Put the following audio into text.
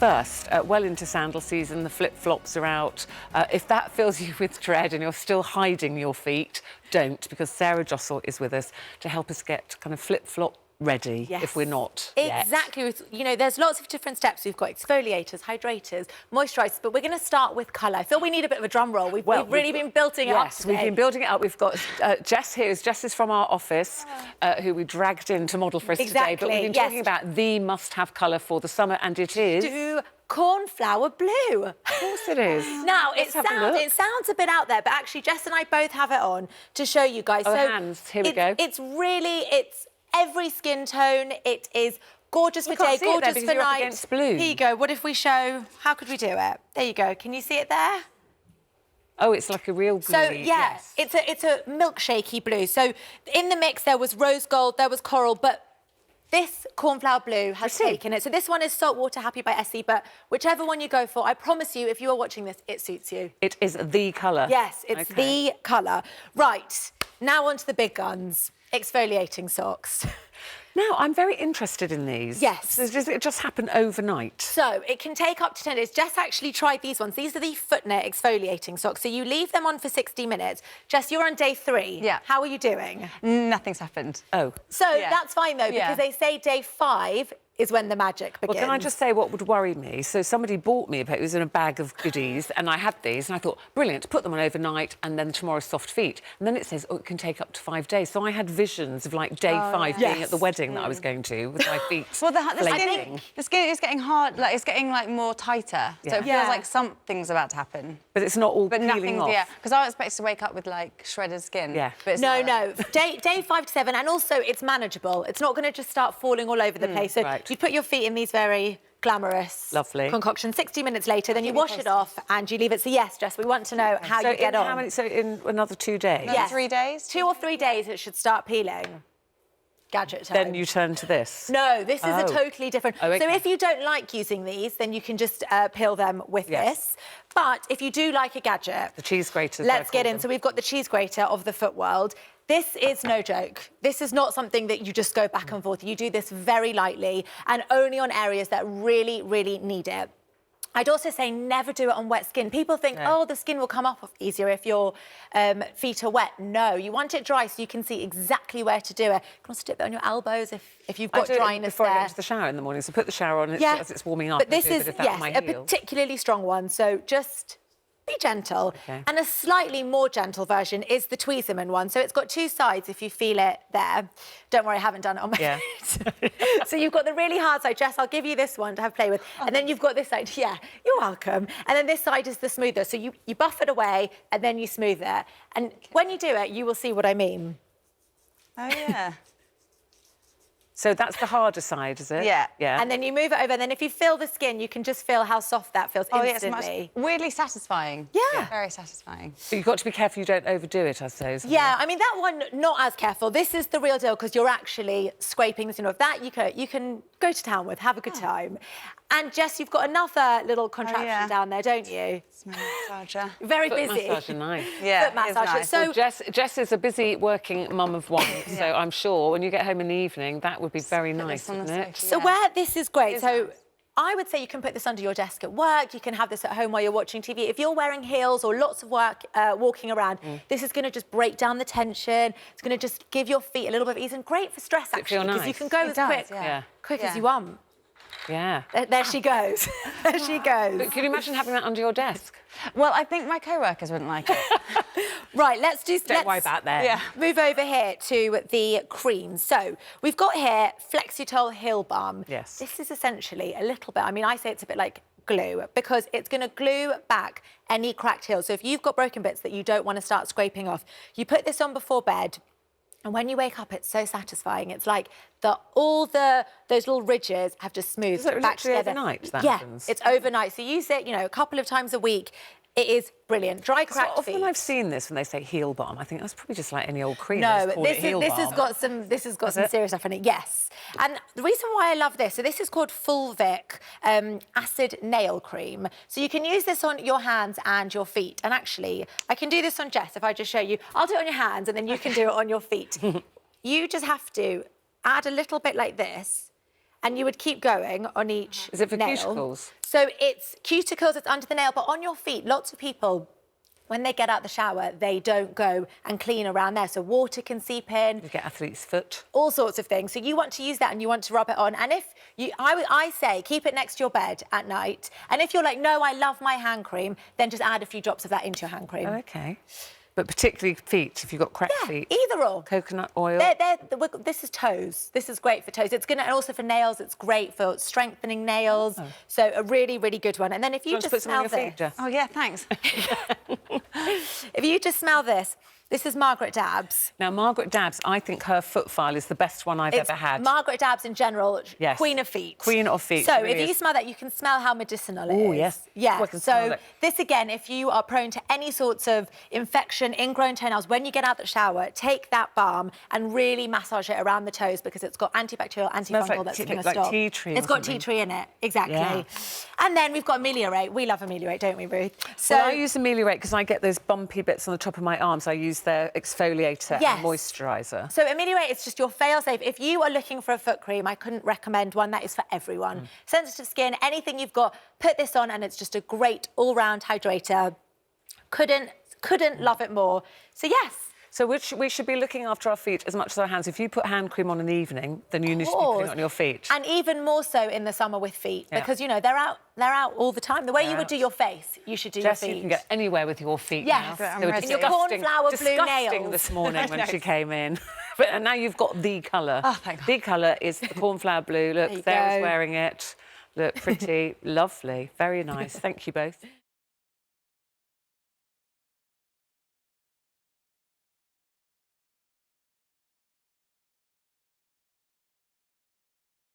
first, well into sandal season, the flip-flops are out. If that fills you with dread and you're still hiding your feet, don't, because Sarah Jossel is with us to help us get kind of flip-flop ready if we're not exactly yet. You know, there's lots of different steps. We've got exfoliators, hydrators, moisturisers, but we're going to start with colour. I feel we need a bit of a drum roll. We've really been building it up today. We've been building it up. We've got Jess here. Jess is from our office, who we dragged in to model for us today. But we've been talking about the must-have colour for the summer, and it is... cornflower blue. Of course it is. Now, it sounds a bit out there, but actually Jess and I both have it on to show you guys. Oh, hands. Here we go. It's every skin tone. It is gorgeous for day, gorgeous for night. Against blue. Here you go. What if we show... How could we do it? There you go. Can you see it there? Oh, it's like a real blue. So, yeah, it's a milkshakey blue. So, in the mix, there was rose gold, there was coral, but this cornflower blue has taken it. So this one is Saltwater Happy by Essie, but whichever one you go for, I promise you, if you are watching this, it suits you. It is the colour. Yes, it's the colour. Right, now on to the big guns. Exfoliating socks. Now, I'm very interested in these. Yes. It just happened overnight. So, it can take up to 10 days. Jess actually tried these ones. These are the Footnet exfoliating socks. So, you leave them on for 60 minutes. Jess, you're on day 3. Yeah. How are you doing? Nothing's happened. Oh. So, that's fine, though, because they say day 5 is when the magic begins. Well, can I just say what would worry me? So somebody bought me it was in a bag of goodies, and I had these, and I thought, brilliant, put them on overnight, and then tomorrow's soft feet. And then it says, oh, it can take up to 5 days. So I had visions of, like, day 5 being at the wedding that I was going to, with my feet Well, the skin is getting hard, like, it's getting, like, more tighter. So it feels like something's about to happen. But it's not all peeling off. Yeah, because I was expected to wake up with, like, shredded skin. Yeah. But no. Day 5 to 7, and also it's manageable. It's not going to just start falling all over the place. So you put your feet in these very glamorous concoctions. 60 minutes later, then you wash it off and you leave it. So yes, Jess, we want to know how you get on. So in another 2 days? Yes. 3 days? 2 or 3 days it should start peeling. Gadget time. Then you turn to this? No, this is a totally different... So if you don't like using these, then you can just peel them with this. But if you do like a gadget... The cheese grater. Let's get in. So we've got the cheese grater of the foot world. This is no joke. This is not something that you just go back and forth. You do this very lightly and only on areas that really, really need it. I'd also say never do it on wet skin. People think, oh, the skin will come off easier if your feet are wet. No, you want it dry so you can see exactly where to do it. You can also do it on your elbows if you've got dryness before I get into the shower in the morning. So put the shower on as it's warming up. But this is, a particularly strong one. So just... be gentle. And a slightly more gentle version is the Tweezerman one. So it's got 2 sides if you feel it there. Don't worry, I haven't done it on my feet. So you've got the really hard side. Jess, I'll give you this one to have play with. And then you've got this side. Yeah, you're welcome. And then this side is the smoother. So you buff it away and then you smooth it. And when you do it, you will see what I mean. Oh, yeah. So that's the harder side, is it? Yeah. And then you move it over, and then if you feel the skin, you can just feel how soft that feels instantly. It's weirdly satisfying. Yeah. Very satisfying. But you've got to be careful you don't overdo it, I suppose. Yeah, I mean, that one, not as careful. This is the real deal, because you're actually scraping the skin off. That you can go to town with, have a good time. And Jess, you've got another little contraption down there, don't you? It's my massager. Very Foot busy. massager, nice. Yeah, Foot massager. nice. So well, Jess is a busy working mum of one, so I'm sure when you get home in the evening, that would be very nice, wouldn't it? So where this is great, so I would say you can put this under your desk at work, you can have this at home while you're watching TV. If you're wearing heels or lots of work walking around, this is going to just break down the tension. It's going to just give your feet a little bit of ease, and great for stress, actually, because you can go as quick as you want. Yeah. There she goes. There she goes. But can you imagine having that under your desk? Well, I think my co-workers wouldn't like it. Right, let's worry about that. Yeah. Move over here to the creams. So we've got here Flexitol Heel Balm. Yes. This is essentially a little bit, I mean, I say it's a bit like glue, because it's going to glue back any cracked heels. So if you've got broken bits that you don't want to start scraping off, you put this on before bed. And when you wake up, it's so satisfying. It's like those little ridges have just smoothed back together. Overnight that happens? It's overnight. So use it, a couple of times a week. It is brilliant. Dry cracked feet. Often I've seen this when they say heel balm. I think that's probably just like any old cream. No, this has got some serious stuff in it. Yes. And the reason why I love this, so this is called Fulvic Acid Nail Cream. So you can use this on your hands and your feet. And actually, I can do this on Jess if I just show you. I'll do it on your hands and then you can do it on your feet. You just have to add a little bit like this. and you would keep going on each Is it for nail. cuticles? So it's cuticles, it's under the nail, but on your feet, lots of people, when they get out the shower, they don't go and clean around there. So water can seep in. You get athlete's foot. All sorts of things. So you want to use that and you want to rub it on. And if you, I say, keep it next to your bed at night. And if you're like, no, I love my hand cream, then just add a few drops of that into your hand cream. Oh, OK. But particularly feet, if you've got cracked feet. Either or. Coconut oil. This is toes. This is great for toes. It's going to, and also for nails, it's great for strengthening nails. Oh. So a really, really good one. And then if you just put some on smell your feet, this. Jess? Oh, yeah, thanks. If you just smell this, this is Margaret Dabbs. Now, Margaret Dabbs, I think her foot file is the best one I've ever had. Margaret Dabbs in general, yes. Queen of feet. Queen of feet. So really if you smell that, you can smell how medicinal it is. Oh, yes. Yeah. Oh, I can smell it. This, again, if you are prone to any sorts of infection, ingrown toenails, when you get out the shower, take that balm and really massage it around the toes because it's got antibacterial, antifungal that's going to stop. Tea tree. It's got tea tree in it, exactly. Yeah. And then we've got Ameliorate. We love Ameliorate, don't we, Ruth? So well, I use Ameliorate because I get those bumpy bits on the top of my arms. I use their exfoliator and moisturiser. So Ameliorate is just your fail-safe. If you are looking for a foot cream, I couldn't recommend one that is for everyone. Sensitive skin, anything you've got, put this on and it's just a great all-round hydrator. Couldn't love it more. So yes. So we should be looking after our feet as much as our hands. If you put hand cream on in the evening, then you need to be putting it on your feet. And even more so in the summer with feet, because, you know, they're out all the time. The way you would do your face, you should do your feet. You can get anywhere with your feet yes. now. They were in your cornflower blue nails. This morning when she came in. And now you've got the colour. Oh, thank God. The colour is the cornflower blue. Look, Sarah's wearing it. Look, pretty, lovely, very nice. Thank you both.